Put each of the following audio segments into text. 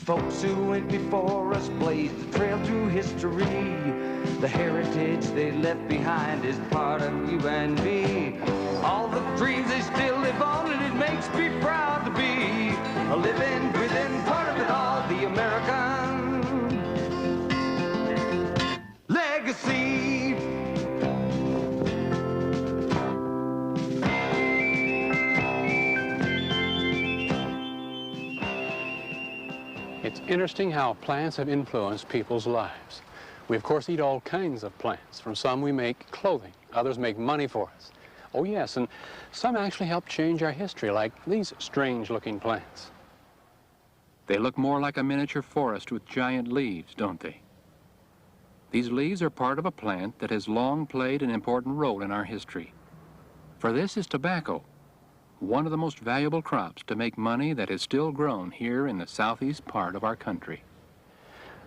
Folks who went before us blazed the trail through history. The heritage they left behind is part of you and me. All the dreams they still live on, and it makes me proud to be a living, breathing part of it all, the American legacy. It's interesting how plants have influenced people's lives. We, of course, eat all kinds of plants. From some we make clothing, others make money for us. Oh, yes, and some actually help change our history, like these strange-looking plants. They look more like a miniature forest with giant leaves, don't they? These leaves are part of a plant that has long played an important role in our history. For this is tobacco, one of the most valuable crops to make money that is still grown here in the southeast part of our country.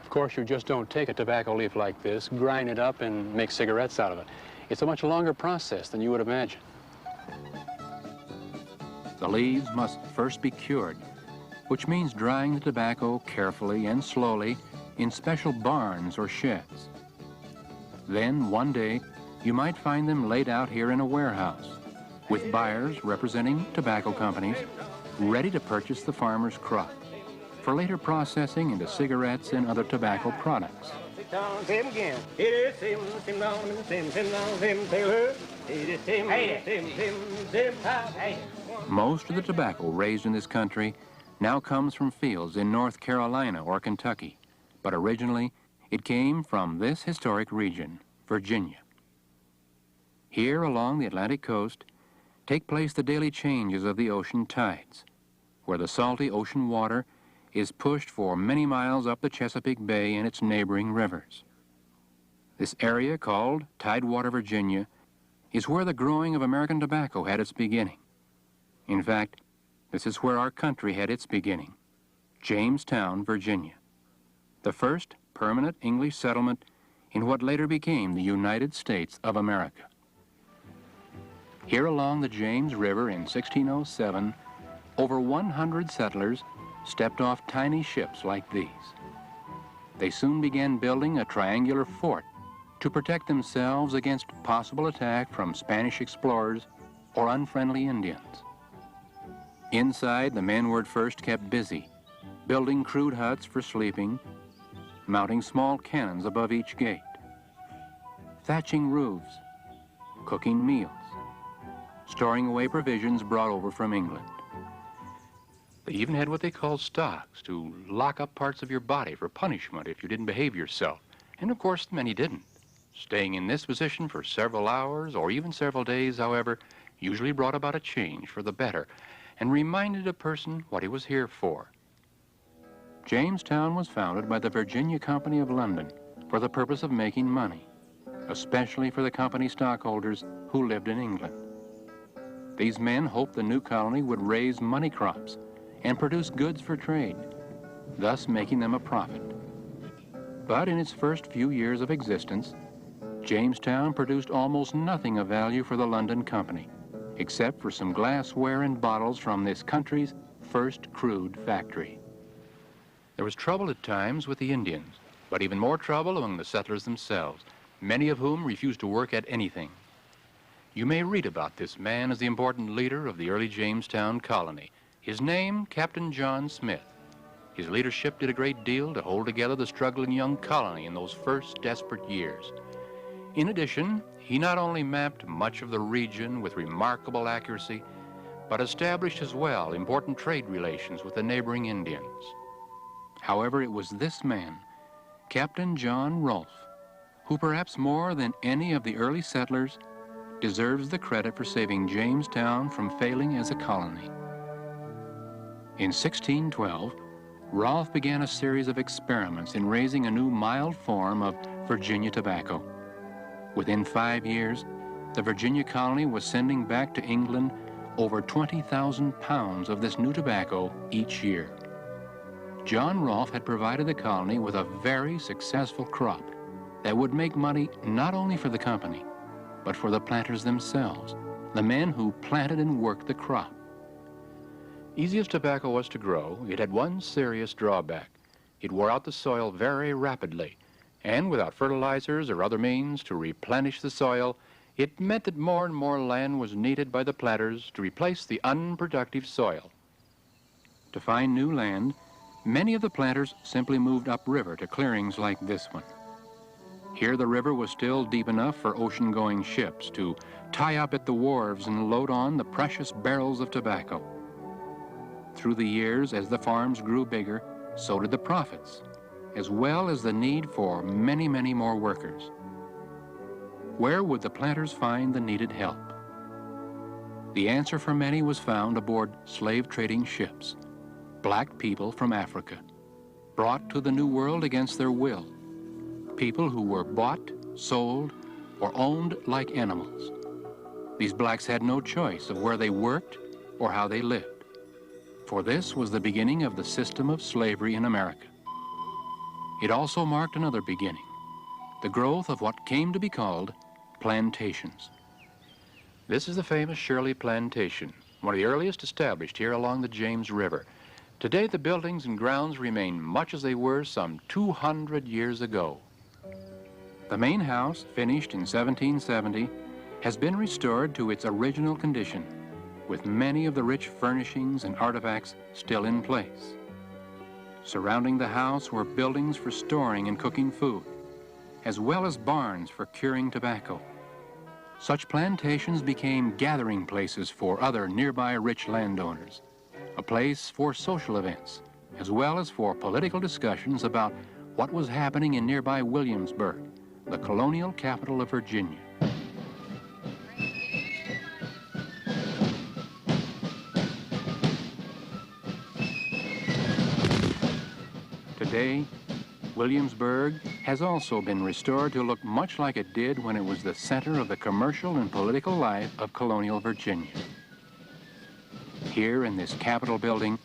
Of course, you just don't take a tobacco leaf like this, grind it up, and make cigarettes out of it. It's a much longer process than you would imagine. The leaves must first be cured, which means drying the tobacco carefully and slowly in special barns or sheds. Then, one day, you might find them laid out here in a warehouse, with buyers representing tobacco companies ready to purchase the farmer's crop for later processing into cigarettes and other tobacco products. Most of the tobacco raised in this country now comes from fields in North Carolina or Kentucky, but originally it came from this historic region, Virginia. Here along the Atlantic coast take place the daily changes of the ocean tides, where the salty ocean water is pushed for many miles up the Chesapeake Bay and its neighboring rivers. This area, called Tidewater, Virginia, is where the growing of American tobacco had its beginning. In fact, this is where our country had its beginning, Jamestown, Virginia, the first permanent English settlement in what later became the United States of America. Here along the James River in 1607, over 100 settlers stepped off tiny ships like these. They soon began building a triangular fort to protect themselves against possible attack from Spanish explorers or unfriendly Indians. Inside, the men were at first kept busy, building crude huts for sleeping, mounting small cannons above each gate, thatching roofs, cooking meals, storing away provisions brought over from England. They even had what they called stocks, to lock up parts of your body for punishment if you didn't behave yourself. And of course, many didn't. Staying in this position for several hours or even several days, however, usually brought about a change for the better and reminded a person what he was here for. Jamestown was founded by the Virginia Company of London for the purpose of making money, especially for the company stockholders who lived in England. These men hoped the new colony would raise money crops and produce goods for trade, thus making them a profit. But in its first few years of existence, Jamestown produced almost nothing of value for the London Company, except for some glassware and bottles from this country's first crude factory. There was trouble at times with the Indians, but even more trouble among the settlers themselves, many of whom refused to work at anything. You may read about this man as the important leader of the early Jamestown colony. His name, Captain John Smith. His leadership did a great deal to hold together the struggling young colony in those first desperate years. In addition, he not only mapped much of the region with remarkable accuracy, but established as well important trade relations with the neighboring Indians. However, it was this man, Captain John Rolfe, who perhaps more than any of the early settlers deserves the credit for saving Jamestown from failing as a colony. In 1612, Rolfe began a series of experiments in raising a new mild form of Virginia tobacco. Within 5 years, the Virginia colony was sending back to England over 20,000 pounds of this new tobacco each year. John Rolfe had provided the colony with a very successful crop that would make money not only for the company, but for the planters themselves, the men who planted and worked the crop. Easy as tobacco was to grow, it had one serious drawback. It wore out the soil very rapidly, and without fertilizers or other means to replenish the soil, it meant that more and more land was needed by the planters to replace the unproductive soil. To find new land, many of the planters simply moved upriver to clearings like this one. Here the river was still deep enough for ocean-going ships to tie up at the wharves and load on the precious barrels of tobacco. Through the years, as the farms grew bigger, so did the profits, as well as the need for many, many more workers. Where would the planters find the needed help? The answer for many was found aboard slave-trading ships, black people from Africa, brought to the New World against their will, people who were bought, sold, or owned like animals. These blacks had no choice of where they worked or how they lived, for this was the beginning of the system of slavery in America. It also marked another beginning, the growth of what came to be called plantations. This is the famous Shirley Plantation, one of the earliest established here along the James River. Today, the buildings and grounds remain much as they were some 200 years ago. The main house, finished in 1770, has been restored to its original condition, with many of the rich furnishings and artifacts still in place. Surrounding the house were buildings for storing and cooking food, as well as barns for curing tobacco. Such plantations became gathering places for other nearby rich landowners, a place for social events, as well as for political discussions about what was happening in nearby Williamsburg, the colonial capital of Virginia. Today, Williamsburg has also been restored to look much like it did when it was the center of the commercial and political life of colonial Virginia. Here in this Capitol building,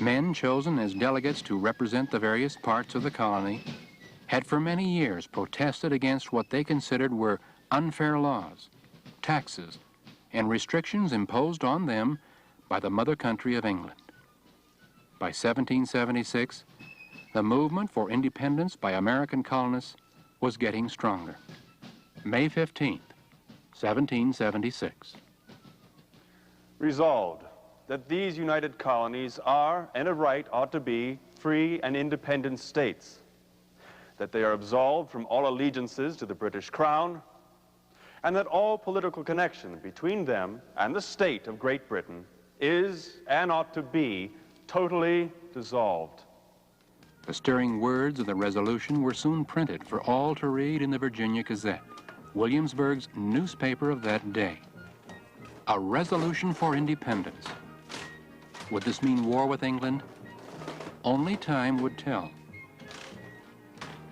men chosen as delegates to represent the various parts of the colony had for many years protested against what they considered were unfair laws, taxes, and restrictions imposed on them by the mother country of England. By 1776, the movement for independence by American colonists was getting stronger. May 15th, 1776. Resolved that these united colonies are, and of right ought to be, free and independent states, that they are absolved from all allegiances to the British Crown, and that all political connection between them and the state of Great Britain is, and ought to be, totally dissolved. The stirring words of the resolution were soon printed for all to read in the Virginia Gazette, Williamsburg's newspaper of that day. A resolution for independence. Would this mean war with England? Only time would tell.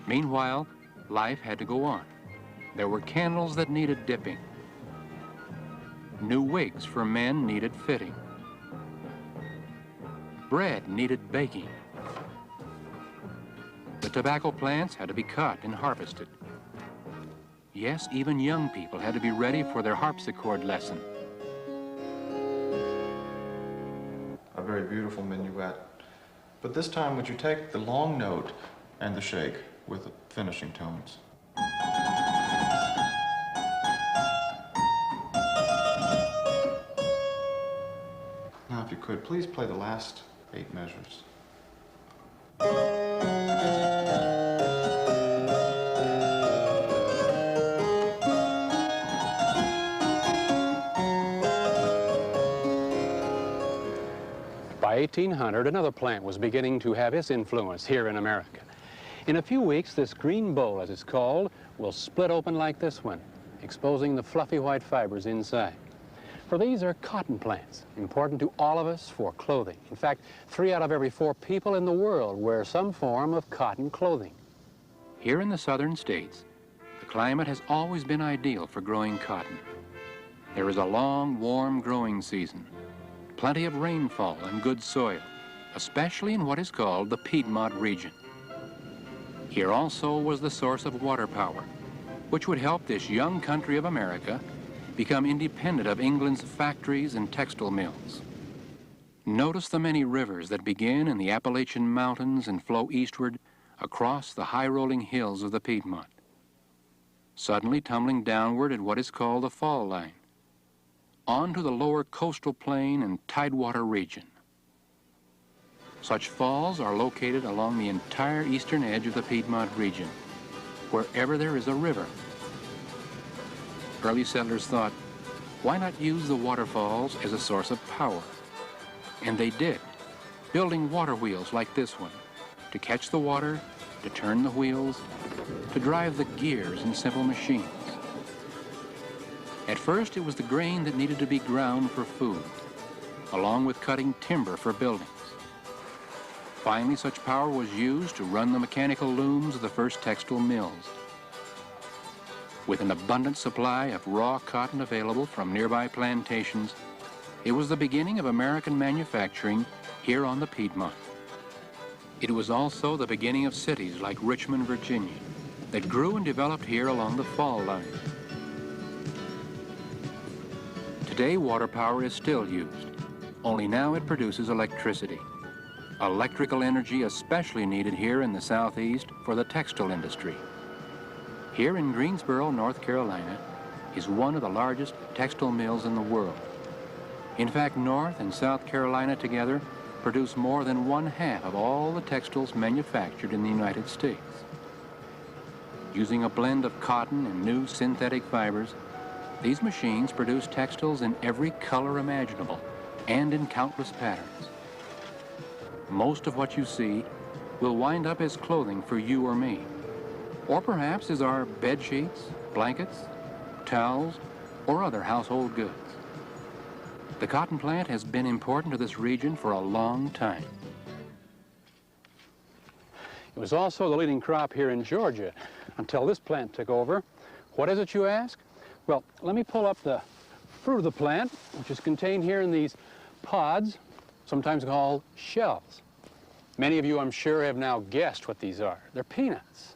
Meanwhile, life had to go on. There were candles that needed dipping. New wigs for men needed fitting. Bread needed baking. The tobacco plants had to be cut and harvested. Yes, even young people had to be ready for their harpsichord lesson. A very beautiful minuet. But this time, would you take the long note and the shake with the finishing tones? Now, if you could, please play the last 8 measures. By 1800, another plant was beginning to have its influence here in America. In a few weeks, this green bowl, as it's called, will split open like this one, exposing the fluffy white fibers inside. For these are cotton plants, important to all of us for clothing. In fact, 3 out of every 4 people in the world wear some form of cotton clothing. Here in the southern states, the climate has always been ideal for growing cotton. There is a long, warm growing season, plenty of rainfall and good soil, especially in what is called the Piedmont region. Here also was the source of water power, which would help this young country of America become independent of England's factories and textile mills. Notice the many rivers that begin in the Appalachian Mountains and flow eastward across the high-rolling hills of the Piedmont, suddenly tumbling downward at what is called the fall line, onto the lower coastal plain and Tidewater region. Such falls are located along the entire eastern edge of the Piedmont region, wherever there is a river. Early settlers thought, why not use the waterfalls as a source of power? And they did, building water wheels like this one, to catch the water, to turn the wheels, to drive the gears in simple machines. At first, it was the grain that needed to be ground for food, along with cutting timber for buildings. Finally, such power was used to run the mechanical looms of the first textile mills. With an abundant supply of raw cotton available from nearby plantations, it was the beginning of American manufacturing here on the Piedmont. It was also the beginning of cities like Richmond, Virginia, that grew and developed here along the fall line. Today, water power is still used, only now it produces electricity. Electrical energy especially needed here in the Southeast for the textile industry. Here in Greensboro, North Carolina, is one of the largest textile mills in the world. In fact, North and South Carolina together produce more than 1/2 of all the textiles manufactured in the United States. Using a blend of cotton and new synthetic fibers, these machines produce textiles in every color imaginable and in countless patterns. Most of what you see will wind up as clothing for you or me, or perhaps as our bed sheets, blankets, towels, or other household goods. The cotton plant has been important to this region for a long time. It was also the leading crop here in Georgia until this plant took over. What is it, you ask? Well, let me pull up the fruit of the plant, which is contained here in these pods, sometimes called shells. Many of you, I'm sure, have now guessed what these are. They're peanuts,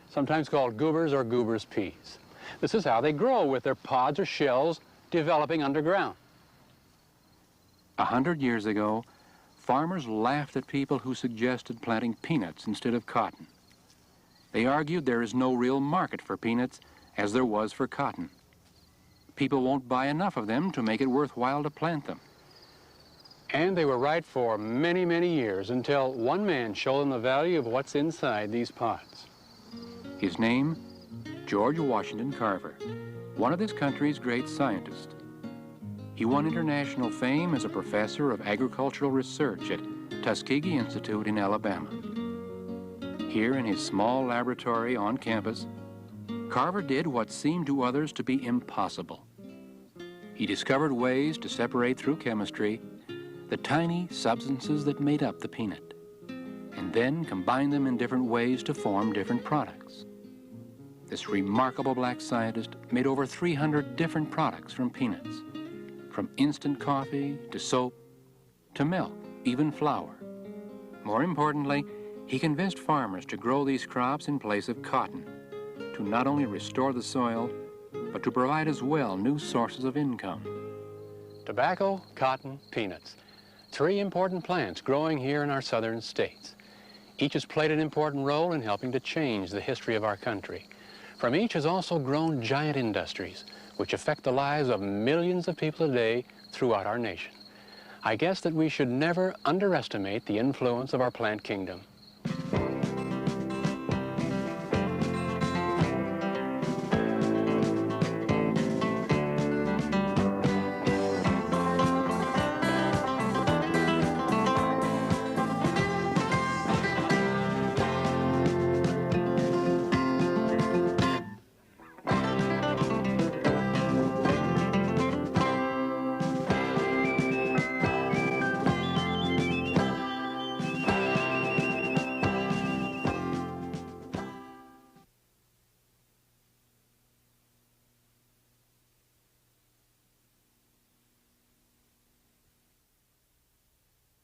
sometimes called goobers or goobers peas. This is how they grow, with their pods or shells developing underground. 100 years ago, farmers laughed at people who suggested planting peanuts instead of cotton. They argued there is no real market for peanuts as there was for cotton. People won't buy enough of them to make it worthwhile to plant them. And they were right for many, many years until one man showed them the value of what's inside these pods. His name, George Washington Carver, one of this country's great scientists. He won international fame as a professor of agricultural research at Tuskegee Institute in Alabama. Here in his small laboratory on campus, Carver did what seemed to others to be impossible. He discovered ways to separate through chemistry the tiny substances that made up the peanut, and then combine them in different ways to form different products. This remarkable black scientist made over 300 different products from peanuts, from instant coffee to soap to milk, even flour. More importantly, he convinced farmers to grow these crops in place of cotton, to not only restore the soil, but to provide as well new sources of income. Tobacco, cotton, peanuts. 3 important plants growing here in our southern states. Each has played an important role in helping to change the history of our country. From each has also grown giant industries, which affect the lives of millions of people today throughout our nation. I guess that we should never underestimate the influence of our plant kingdom.